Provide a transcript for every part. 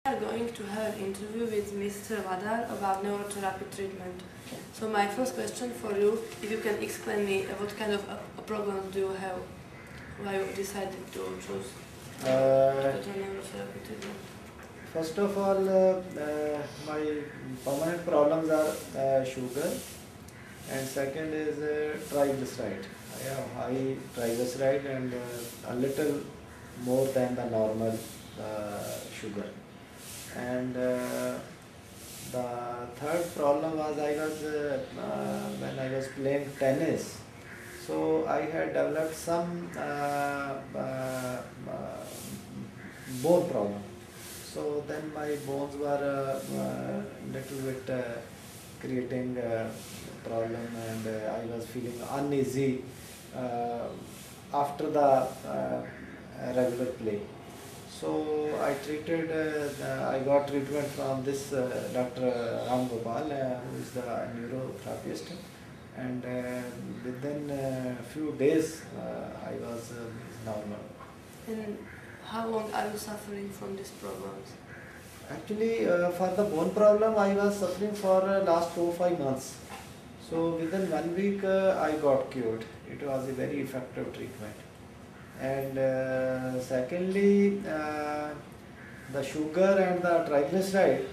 We are going to have an interview with Mr. Vadar about neurotherapy treatment. So my first question for you, if you can explain me what kind of a problems do you have, why you decided to choose the neurotherapy treatment? First of all, my permanent problems are sugar, and second is triglyceride. I have high triglyceride and a little more than the normal sugar. And the third problem was when I was playing tennis. So I had developed some bone problem. So then my bones were little bit creating problem, and I was feeling uneasy after the regular play. So I got treatment from this Dr. Ram Gopal, who is the neurotherapist, and within a few days I was normal. And how long are you suffering from these problems? Actually, for the bone problem, I was suffering for last 4 5 months. So within 1 week, I got cured. It was a very effective treatment. And secondly, the sugar and the triglyceride.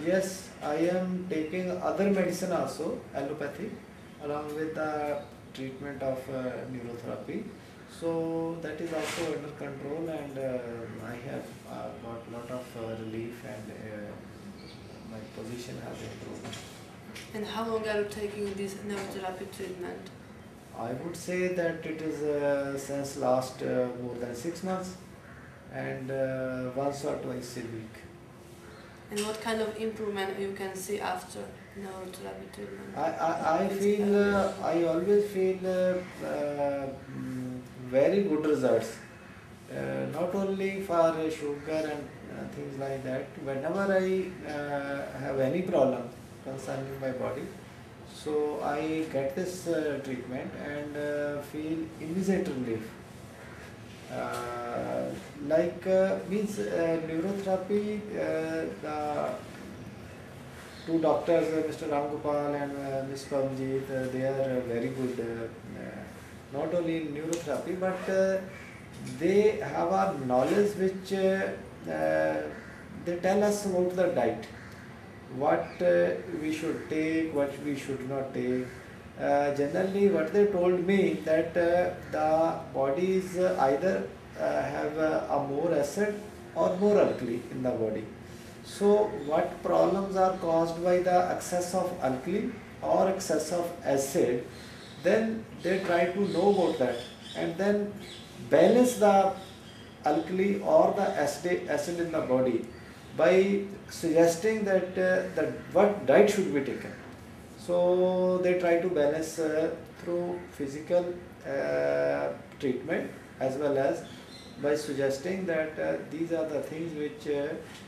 Yes, I am taking other medicine also, allopathy, along with the treatment of neurotherapy. So that is also under control, and I have got lot of relief, and my position has improved. And how long are you taking this neurotherapy treatment? I would say that it is since last more than 6 months, and once or twice a week. And what kind of improvement you can see after neurotherapy treatment? I always feel very good results. Not only for sugar and things like that. Whenever I have any problem concerning my body, so I get this treatment and feel immediate relief. Means neurotherapy, the two doctors, Mr. Ram Gopal and Ms. Pamjit, they are very good, not only in neurotherapy, but they have a knowledge which they tell us about the diet, what we should take, what we should not take. Generally, what they told me that the body is either have a more acid or more alkali in the body. So, what problems are caused by the excess of alkali or excess of acid, then they try to know about that, and then balance the alkali or the acid in the body by suggesting that what diet should be taken. So they try to balance through physical treatment, as well as by suggesting that these are the things which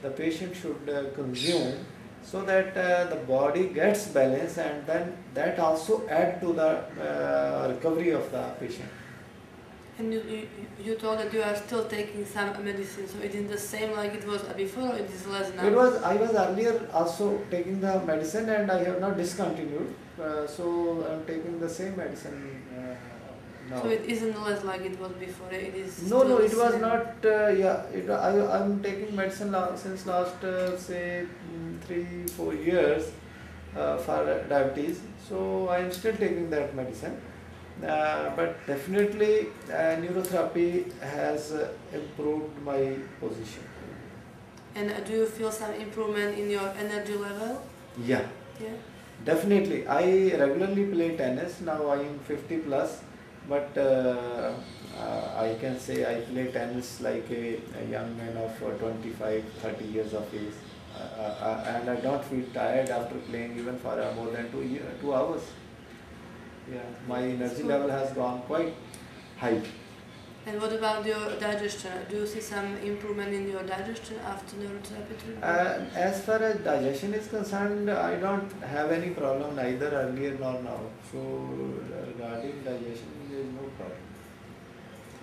the patient should consume, so that the body gets balance, and then that also add to the recovery of the patient. And you told that you are still taking some medicine, so it is the same like it was before, or it is less now? I was earlier also taking the medicine, and I have not discontinued. So I am taking the same medicine now. So it isn't less like it was before. It is. No, it was not. I am taking medicine since last say 3 4 years for diabetes. So I am still taking that medicine. But definitely neurotherapy has improved my position. And do you feel some improvement in your energy level? Yeah, Yeah. definitely. I regularly play tennis. Now I am 50 plus, but I can say I play tennis like a young man of 25 30 years of age, and I don't feel tired after playing even for more than 2 hours. Yeah, my energy level has gone quite high. And what about your digestion? Do you see some improvement in your digestion after neurotherapy treatment? As far as digestion is concerned, I don't have any problem neither earlier nor now. So regarding digestion, there is no problem.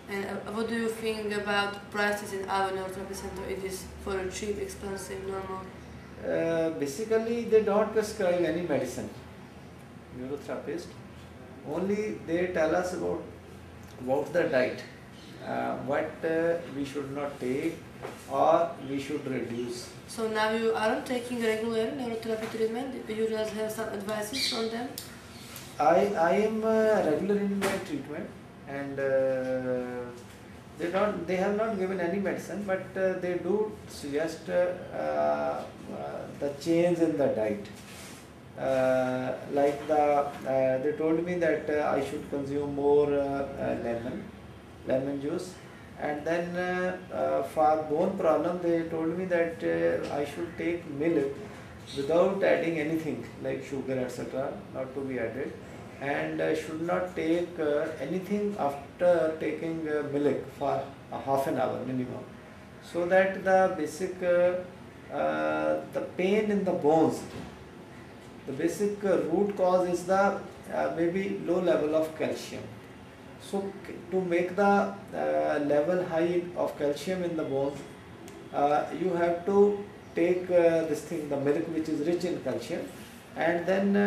And what do you think about prices in our neurotherapy center? It is for a cheap, expensive, normal? Basically, they don't prescribe any medicine, neurotherapist. Only they tell us about the diet, what we should not take or we should reduce. So now you aren't taking regular neurotherapy treatment, you just have some advices from them? I am regular in my treatment, and they have not given any medicine, but they do suggest the change in the diet. They told me that I should consume more lemon juice, and then for bone problem they told me that I should take milk without adding anything like sugar, etc., not to be added, and should not take anything after taking milk for half an hour minimum, so that the basic the pain in the bones, the basic root cause is the maybe low level of calcium. So to make the level high of calcium in the bones, you have to take this thing, the milk, which is rich in calcium, and then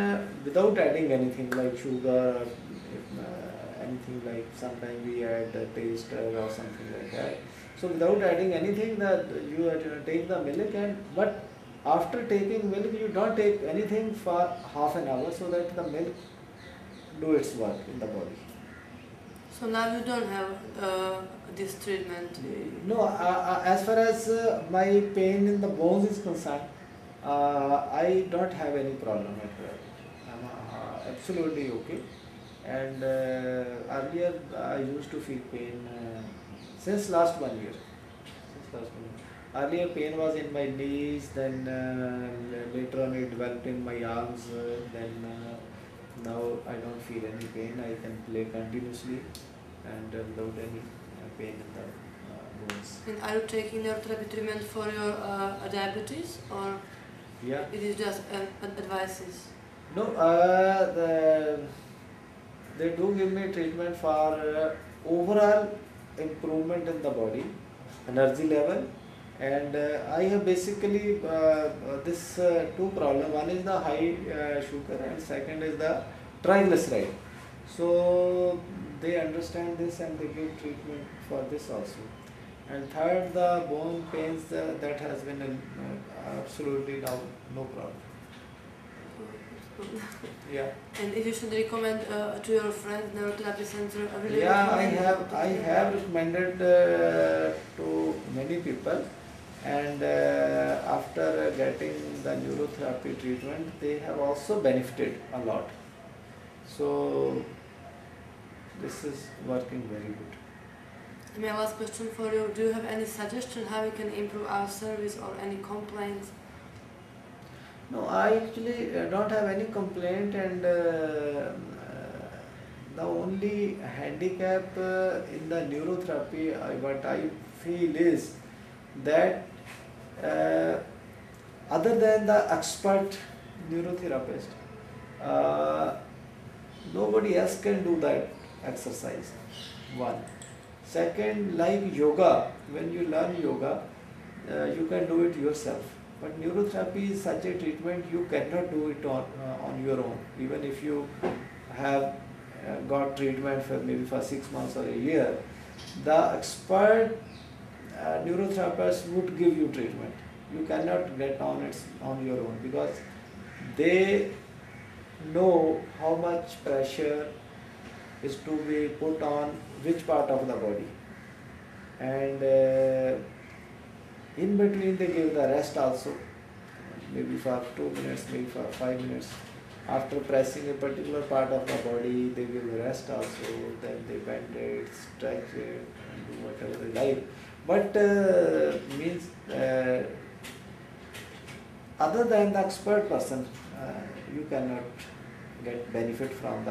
without adding anything like sugar, anything like sometimes we add taster or something like that. So without adding anything, that you have to take the milk, and but after taking milk you don't take anything for half an hour, so that the milk do its work in the body. So now you don't have this treatment? No, as far as my pain in the bones is concerned, I don't have any problem at all. I'm absolutely okay. And earlier I used to feel pain since last 1 year. Earlier pain was in my knees, then later on it developed in my arms, now I don't feel any pain. I can play continuously and without any pain in the bones. And are you taking neurotherapy treatment for your diabetes, or Yeah. it is just advices? No, they do give me treatment for overall improvement in the body, energy level, and I have basically this two problems. One is the high sugar, and second is the triglyceride. So they understand this and they give treatment for this also. And third, the bone pains, that has been absolutely now no problem. Yeah. And if you should recommend to your friends neurotherapy center, I really Yeah, recommend I have recommended to many people, and after getting the neurotherapy treatment, they have also benefited a lot. So this is working very good. My last question for you: do you have any suggestion how we can improve our service or any complaints? No, I actually don't have any complaint, and the only handicap in the neurotherapy, what I feel is that other than the expert neurotherapist, nobody else can do that exercise. One. Second, like yoga, when you learn yoga, you can do it yourself. But neurotherapy is such a treatment, you cannot do it on your own. Even if you have got treatment for maybe for 6 months or a year, the expert neurotherapist would give you treatment. You cannot get on your own, because they know how much pressure is to be put on which part of the body, and in between they give the rest also, maybe for 2 minutes, maybe for 5 minutes. After pressing a particular part of the body, they give the rest also, then they bend it, stretch it, and do whatever they like. But means other than the expert person, you cannot get benefit from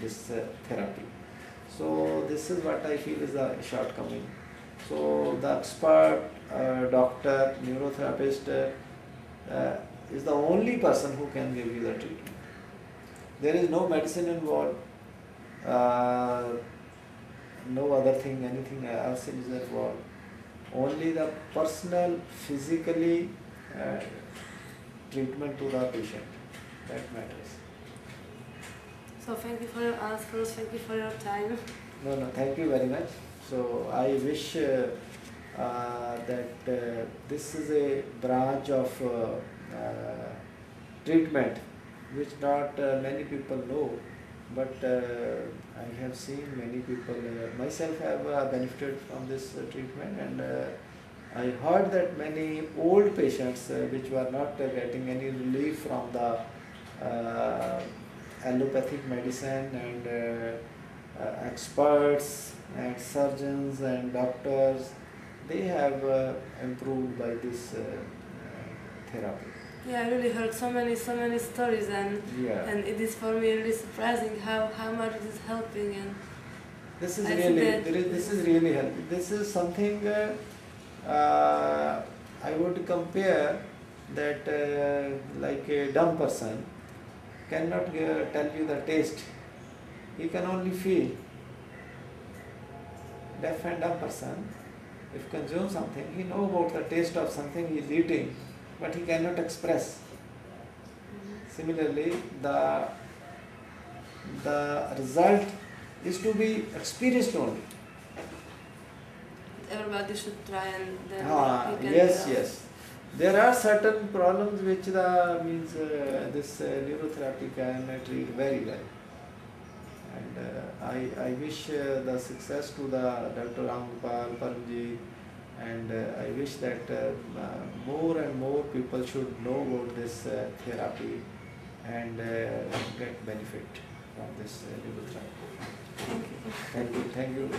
this therapy. So this is what I feel is a shortcoming. So the expert doctor, neurotherapist is the only person who can give you the treatment. There is no medicine involved. no other thing, anything else is involved. Only the personal, physically treatment to the patient, that matters. So thank you for your answers, thank you for your time. No, no, thank you very much. So I wish that this is a branch of treatment which not many people know, but I have seen many people, myself have benefited from this treatment, and I heard that many old patients which were not getting any relief from the allopathic medicine, and experts and surgeons and doctors, they have improved by this therapy. Yeah, I really heard so many stories, and Yeah. and it is for me really surprising how much it is helping. And This is I see really, that this is really helpful. This is something I would compare that like a dumb person cannot tell you the taste. He can only feel. Deaf and dumb person, if consume something, he know about the taste of something he is eating, but he cannot express. Similarly, the result is to be experienced only. everybody should try, and then you can Yes, yes. There are certain problems which the means this neurotherapy can treat very well, and I wish the success to the Dr. Ramgopal Paramji, and I wish that more and more people should know about this therapy and get benefit from this neurotherapy. Thank you. Thank you.